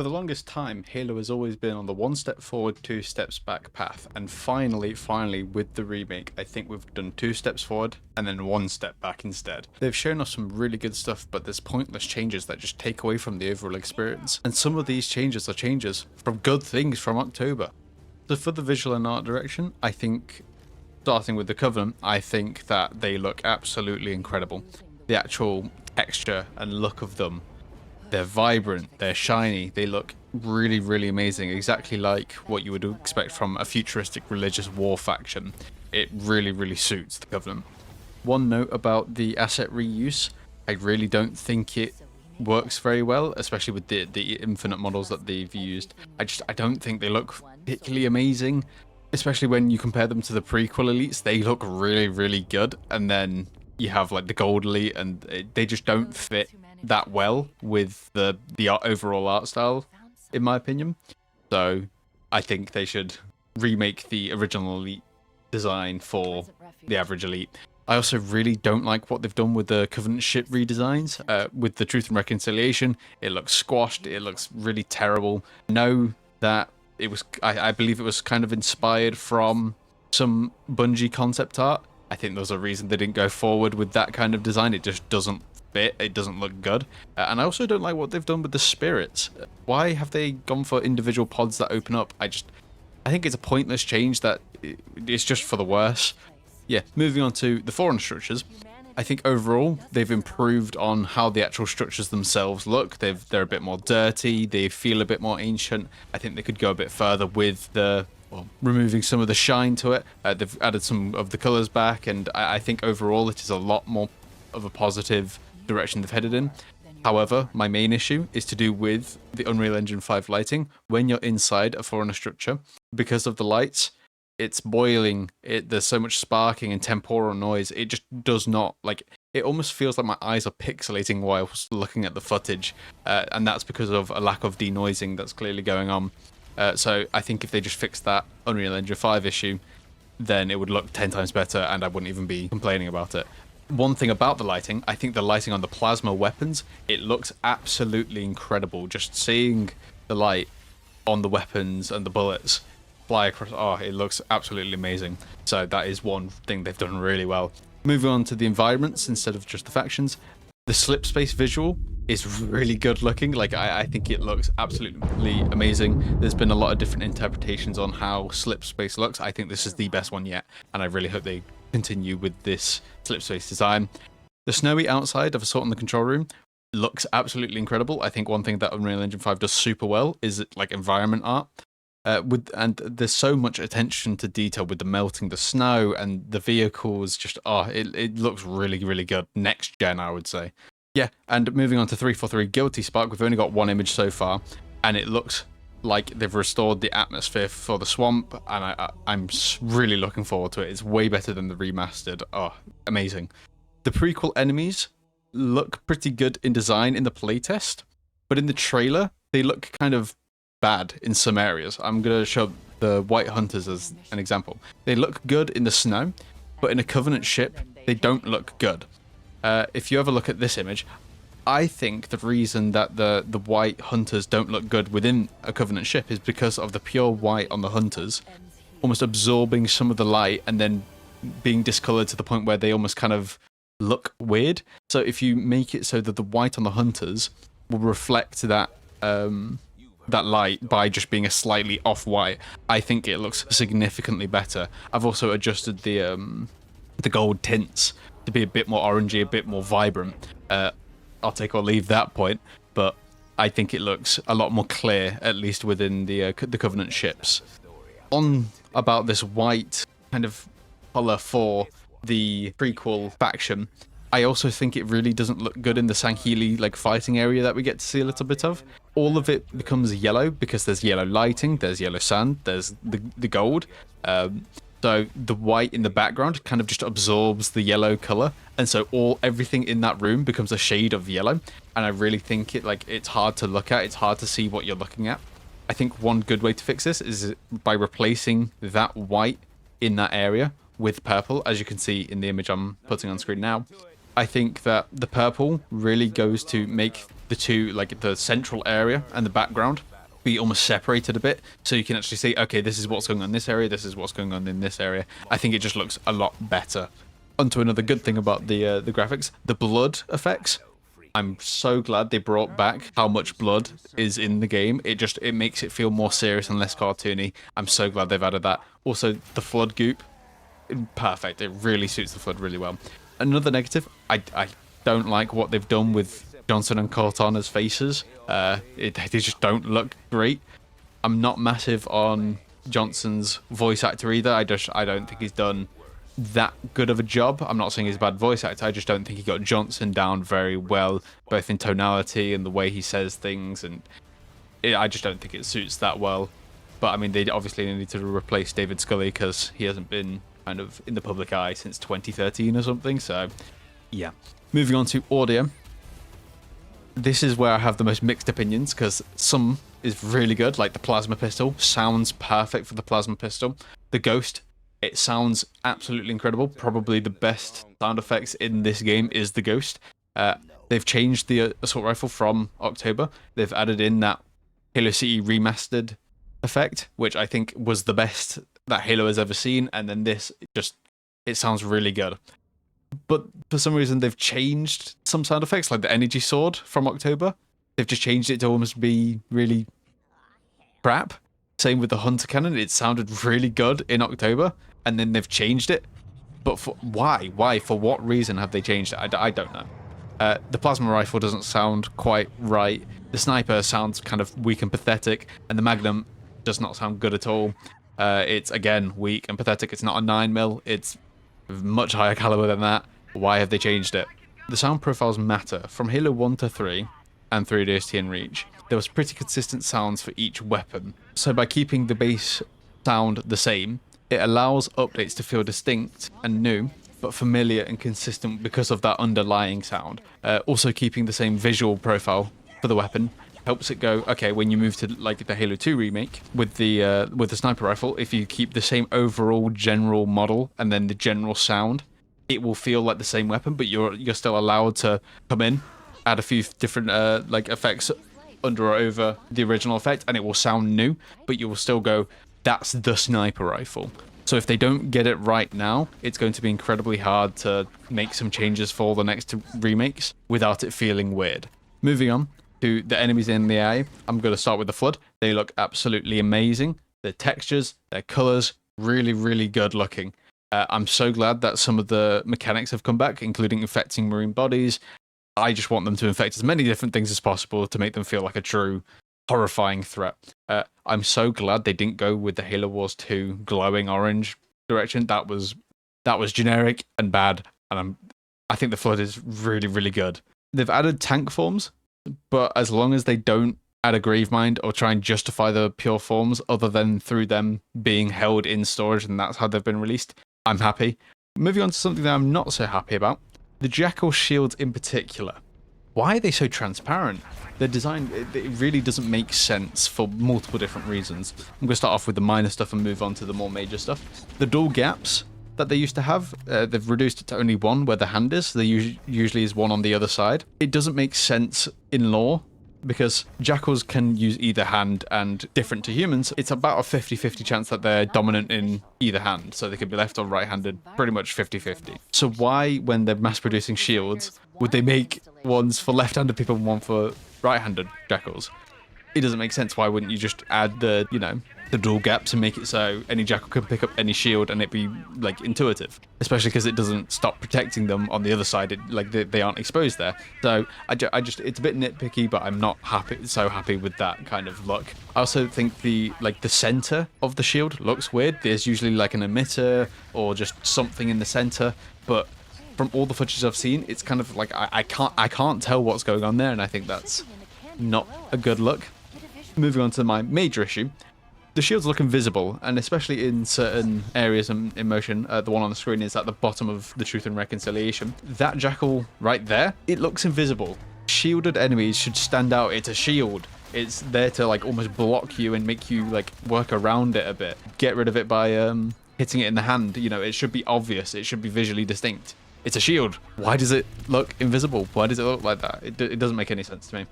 For the longest time, Halo has always been on the one step forward, two steps back path, and finally, with the remake, I think we've done two steps forward and then one step back instead. They've shown us some really good stuff, but there's pointless changes that just take away from the overall experience, and some of these changes are changes from good things from October. So for the visual and art direction, I think, starting with the Covenant, I think that they look absolutely incredible. The actual texture and look of them, they're vibrant, they're shiny, they look really amazing, exactly like what you would expect from a futuristic religious war faction. It really suits the Covenant. One note about the asset reuse, I really don't think it works very well, especially with the infinite models that they've used. I don't think they look particularly amazing, especially when you compare them to the prequel elites. They look really good, and then you have like the gold elite, and they just don't fit that well with the overall art style, in my opinion. So I think they should remake the original elite design for the average elite. I also really don't like what they've done with the Covenant ship redesigns. With the Truth and Reconciliation, it looks squashed, it looks really terrible. I know that it was, I believe it was kind of inspired from some Bungie concept art. I think there's a reason they didn't go forward with that kind of design. It just doesn't fit, it doesn't look good. And I also don't like what they've done with the spirits. Why have they gone for individual pods that open up? I think it's a pointless change that it's just for the worse. Yeah, moving on to the Forerunner structures. I think overall they've improved on how the actual structures themselves look. They're a bit more dirty, they feel a bit more ancient. I think they could go a bit further with removing some of the shine to it. They've added some of the colors back, and I think overall it is a lot more of a positive direction they've headed in. However, my main issue is to do with the Unreal Engine 5 lighting. When you're inside a Forerunner structure, because of the lights, it's boiling, there's so much sparking and temporal noise, it just does not, like, it almost feels like my eyes are pixelating whilst looking at the footage, and that's because of a lack of denoising that's clearly going on. So I think if they just fixed that Unreal Engine 5 issue, then it would look 10 times better and I wouldn't even be complaining about it. One thing about the lighting, I think the lighting on the plasma weapons, it looks absolutely incredible. Just seeing the light on the weapons and the bullets fly across, oh, it looks absolutely amazing. So that is one thing they've done really well. Moving on to the environments instead of just the factions, the slip space visual is really good looking. Like, I think it looks absolutely amazing. There's been a lot of different interpretations on how slip space looks. I think this is the best one yet, and I really hope they continue with this slip space design. The snowy outside of Assault on the Control Room looks absolutely incredible. I think one thing that Unreal Engine 5 does super well is like environment art. And there's so much attention to detail with the melting the snow and the vehicles. Just it looks really good. Next gen, I would say. Yeah, and moving on to 343 Guilty Spark, we've only got one image so far, and it looks like they've restored the atmosphere for the swamp, and I'm really looking forward to it. It's way better than the remastered. Oh, amazing. The prequel enemies look pretty good in design in the playtest, but in the trailer, they look kind of bad in some areas. I'm going to show the White Hunters as an example. They look good in the snow, but in a Covenant ship, they don't look good. If you ever look at this image, I think the reason that the White Hunters don't look good within a Covenant ship is because of the pure white on the Hunters almost absorbing some of the light and then being discolored to the point where they almost kind of look weird. So if you make it so that the white on the Hunters will reflect that that light by just being a slightly off-white, I think it looks significantly better. I've also adjusted the gold tints to be a bit more orangey, a bit more vibrant. I'll take or leave that point, but I think it looks a lot more clear, at least within the Covenant ships. On about this white kind of color for the prequel faction, I also think it really doesn't look good in the Sangheli like fighting area that we get to see a little bit of. All of it becomes yellow because there's yellow lighting, there's yellow sand, there's the gold. So the white in the background kind of just absorbs the yellow color, and so everything in that room becomes a shade of yellow. And I really think it's hard to look at, it's hard to see what you're looking at. I think one good way to fix this is by replacing that white in that area with purple, as you can see in the image I'm putting on screen now. I think that the purple really goes to make the two, like the central area and the background, be almost separated a bit, so you can actually see, okay, this is what's going on in this area, this is what's going on in this area. I think it just looks a lot better. Onto another good thing about the graphics, the blood effects. I'm so glad they brought back how much blood is in the game. It makes it feel more serious and less cartoony. I'm so glad they've added that. Also, the flood goop, perfect. It really suits the flood really well. Another negative, I don't like what they've done with Johnson and Cortana's faces. They just don't look great. I'm not massive on Johnson's voice actor either. I don't think he's done that good of a job. I'm not saying he's a bad voice actor. I just don't think he got Johnson down very well, both in tonality and the way he says things, and I just don't think it suits that well. But I mean, they obviously need to replace David Scully because he hasn't been kind of in the public eye since 2013 or something. So yeah. Moving on to audio. This is where I have the most mixed opinions, because some is really good, like the plasma pistol sounds perfect for the plasma pistol. The ghost, it sounds absolutely incredible. Probably the best sound effects in this game is the ghost. They've changed the assault rifle from October. They've added in that Halo City remastered effect, which I think was the best that Halo has ever seen, and then this, it sounds really good. But for some reason, they've changed some sound effects, like the energy sword from October. They've just changed it to almost be really crap. Same with the hunter cannon. It sounded really good in October, and then they've changed it. But for why? Why? For what reason have they changed it? I don't know. The plasma rifle doesn't sound quite right. The sniper sounds kind of weak and pathetic, and the magnum does not sound good at all. It's, again, weak and pathetic. It's not a 9mm. It's much higher caliber than that. Why have they changed it? The sound profiles matter. From Halo 1 to 3 and 3 DST and Reach, there was pretty consistent sounds for each weapon. So by keeping the base sound the same, it allows updates to feel distinct and new, but familiar and consistent because of that underlying sound. Also keeping the same visual profile for the weapon helps it go, okay, when you move to like the Halo 2 remake with the sniper rifle, if you keep the same overall general model and then the general sound, it will feel like the same weapon, but you're still allowed to come in, add a few different like effects under or over the original effect, and it will sound new, but you will still go, that's the sniper rifle. So if they don't get it right now, it's going to be incredibly hard to make some changes for the next remakes without it feeling weird. Moving on to the enemies in the eye, I'm going to start with the Flood. They look absolutely amazing. Their textures, their colors, really, really good looking. I'm so glad that some of the mechanics have come back, including infecting marine bodies. I just want them to infect as many different things as possible to make them feel like a true horrifying threat. I'm so glad they didn't go with the Halo Wars 2 glowing orange direction. That was generic and bad, and I think the Flood is really, really good. They've added tank forms, but as long as they don't add a Gravemind or try and justify the pure forms other than through them being held in storage and that's how they've been released, I'm happy. Moving on to something that I'm not so happy about, the Jackal shields in particular. Why are they so transparent? Their design, it really doesn't make sense for multiple different reasons. I'm going to start off with the minor stuff and move on to the more major stuff. The dual gaps that they used to have, they've reduced it to only one where the hand is. There usually is one on the other side. It doesn't make sense in lore because jackals can use either hand, and different to humans, it's about a 50-50 chance that they're dominant in either hand. So they could be left or right-handed, pretty much 50-50. So why, when they're mass-producing shields, would they make ones for left-handed people and one for right-handed jackals? It doesn't make sense. Why wouldn't you just add the, the dual gaps and make it so any jackal can pick up any shield and it be like intuitive, especially because it doesn't stop protecting them on the other side. They aren't exposed there. So I just it's a bit nitpicky, but I'm not so happy with that kind of look. I also think the center of the shield looks weird. There's usually like an emitter or just something in the center, but from all the footage I've seen, it's kind of like I can't tell what's going on there, and I think that's not a good look. Moving on to my major issue. The shields look invisible, and especially in certain areas in motion. The one on the screen is at the bottom of the Truth and Reconciliation. That jackal right there, it looks invisible. Shielded enemies should stand out. It's a shield. It's there to like almost block you and make you like work around it a bit. Get rid of it by hitting it in the hand. It should be obvious. It should be visually distinct. It's a shield. Why does it look invisible? Why does it look like that? It doesn't make any sense to me.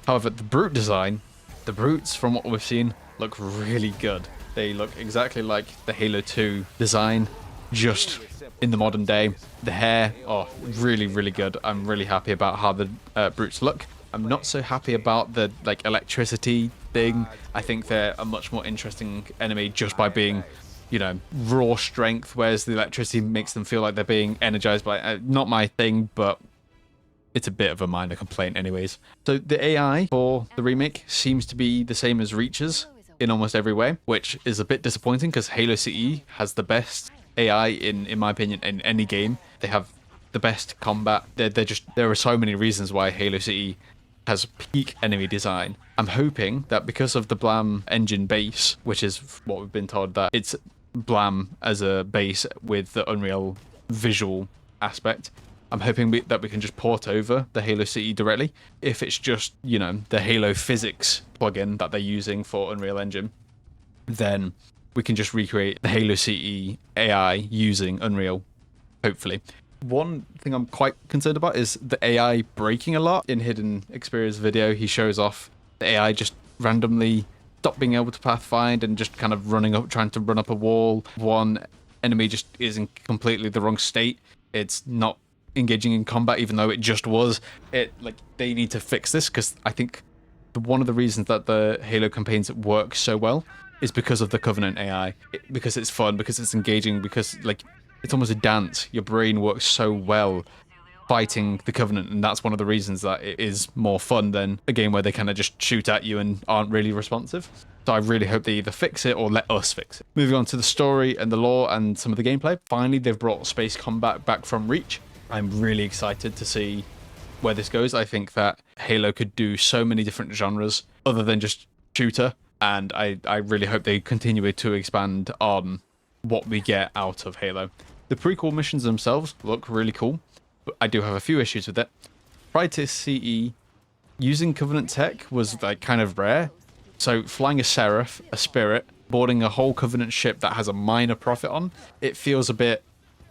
However, the brute design, the brutes from what we've seen look really good. They look exactly like the Halo 2 design, just in the modern day. The hair, oh, really, really good. I'm really happy about how the brutes look. I'm not so happy about the like electricity thing. I think they're a much more interesting enemy just by being, you know, raw strength, whereas the electricity makes them feel like they're being energized by not my thing, but it's a bit of a minor complaint anyways. So the AI for the remake seems to be the same as Reach's in almost every way, which is a bit disappointing because Halo CE has the best AI in my opinion in any game. They have the best combat. There are so many reasons why Halo CE has peak enemy design. I'm hoping that because of the Blam engine base, which is what we've been told, that it's Blam as a base with the Unreal visual aspect, I'm hoping that we can just port over the Halo CE directly. If it's just, you know, the Halo physics plugin that they're using for Unreal Engine, then we can just recreate the Halo CE AI using Unreal, hopefully. One thing I'm quite concerned about is the AI breaking a lot. In hiddenxperia's video, he shows off the AI just randomly stop being able to pathfind and just kind of running up, trying to run up a wall. One enemy just is in completely the wrong state. It's not engaging in combat, even though it just was. They need to fix this, because I think one of the reasons that the Halo campaigns work so well is because of the Covenant AI. Because it's fun, because it's engaging, because like it's almost a dance. Your brain works so well fighting the Covenant, and that's one of the reasons that it is more fun than a game where they kind of just shoot at you and aren't really responsive. So I really hope they either fix it or let us fix it. Moving on to the story and the lore and some of the gameplay. Finally, they've brought space combat back from Reach. I'm really excited to see where this goes. I think that Halo could do so many different genres other than just shooter, and I really hope they continue to expand on what we get out of Halo. The prequel missions themselves look really cool, but I do have a few issues with it. Prior to CE, using Covenant tech was like kind of rare. So flying a Seraph, a Spirit, boarding a whole Covenant ship that has a minor profit on, it feels a bit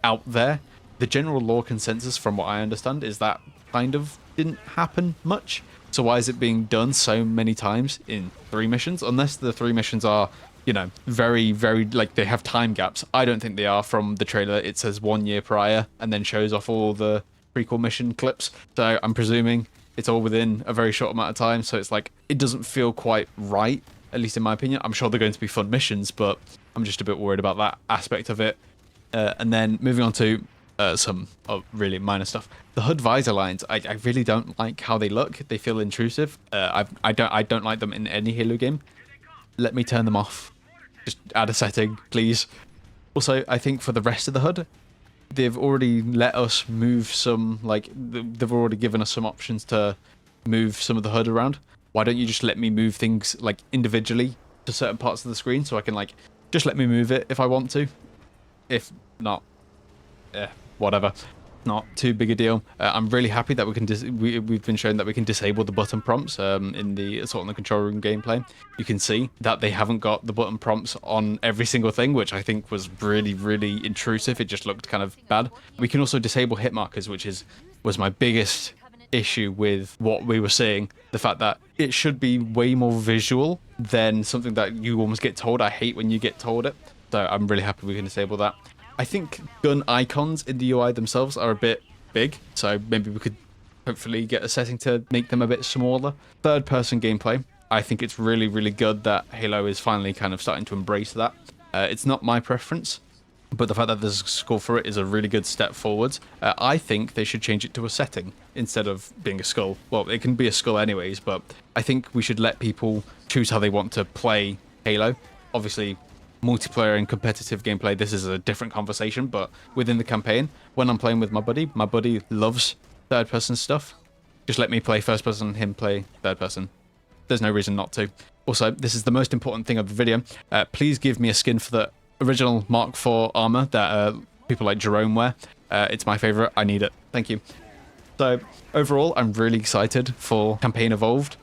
out there. The general lore consensus, from what I understand, is that kind of didn't happen much. So why is it being done so many times in 3 missions? Unless the 3 missions are, you know, very, very, like, they have time gaps. I don't think they are. From the trailer, it says 1 year prior and then shows off all the prequel mission clips. So I'm presuming it's all within a very short amount of time. So it's like, it doesn't feel quite right, at least in my opinion. I'm sure they're going to be fun missions, but I'm just a bit worried about that aspect of it. And then moving on to some really minor stuff. The HUD visor lines, I really don't like how they look. They feel intrusive. I don't like them in any Halo game. Let me turn them off. Just add a setting, please. Also, I think for the rest of the HUD, they've already let us move some, like, they've already given us some options to move some of the HUD around. Why don't you just let me move things, like, individually to certain parts of the screen, so I can, like, just let me move it if I want to. If not, whatever. Not too big a deal. I'm really happy that we can we've been shown that we can disable the button prompts in the Assault on the Control Room gameplay. You can see that they haven't got the button prompts on every single thing, which I think was really, really intrusive. It just looked kind of bad. We can also disable hit markers, which was my biggest issue with what we were seeing. The fact that it should be way more visual than something that you almost get told. I hate when you get told it. So I'm really happy we can disable that. I think gun icons in the UI themselves are a bit big, so maybe we could hopefully get a setting to make them a bit smaller. Third-person gameplay, I think it's really, really good that Halo is finally kind of starting to embrace that. It's not my preference, but the fact that there's a score for it is a really good step forward. I think they should change it to a setting instead of being a skull. Well, it can be a skull anyways, but I think we should let people choose how they want to play Halo. Obviously, multiplayer and competitive gameplay, this is a different conversation, but within the campaign, when I'm playing with my buddy loves third-person stuff. Just let me play first-person, him play third-person. There's no reason not to. Also, this is the most important thing of the video. Please give me a skin for the original Mark IV armor that people like Jerome wear. It's my favorite. I need it. Thank you. So, overall, I'm really excited for Campaign Evolved.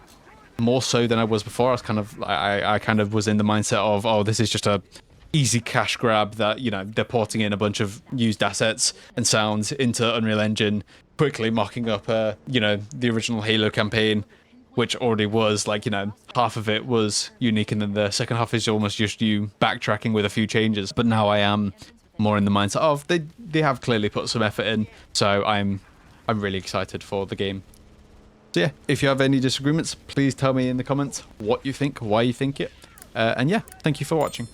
More so than I was before. I kind of was in the mindset of, oh, this is just a easy cash grab that, you know, they're porting in a bunch of used assets and sounds into Unreal Engine, quickly mocking up, you know, the original Halo campaign, which already was like, you know, half of it was unique, and then the second half is almost just you backtracking with a few changes. But now I am more in the mindset of they have clearly put some effort in, so I'm really excited for the game. So yeah, if you have any disagreements, please tell me in the comments what you think, why you think it, and yeah, thank you for watching.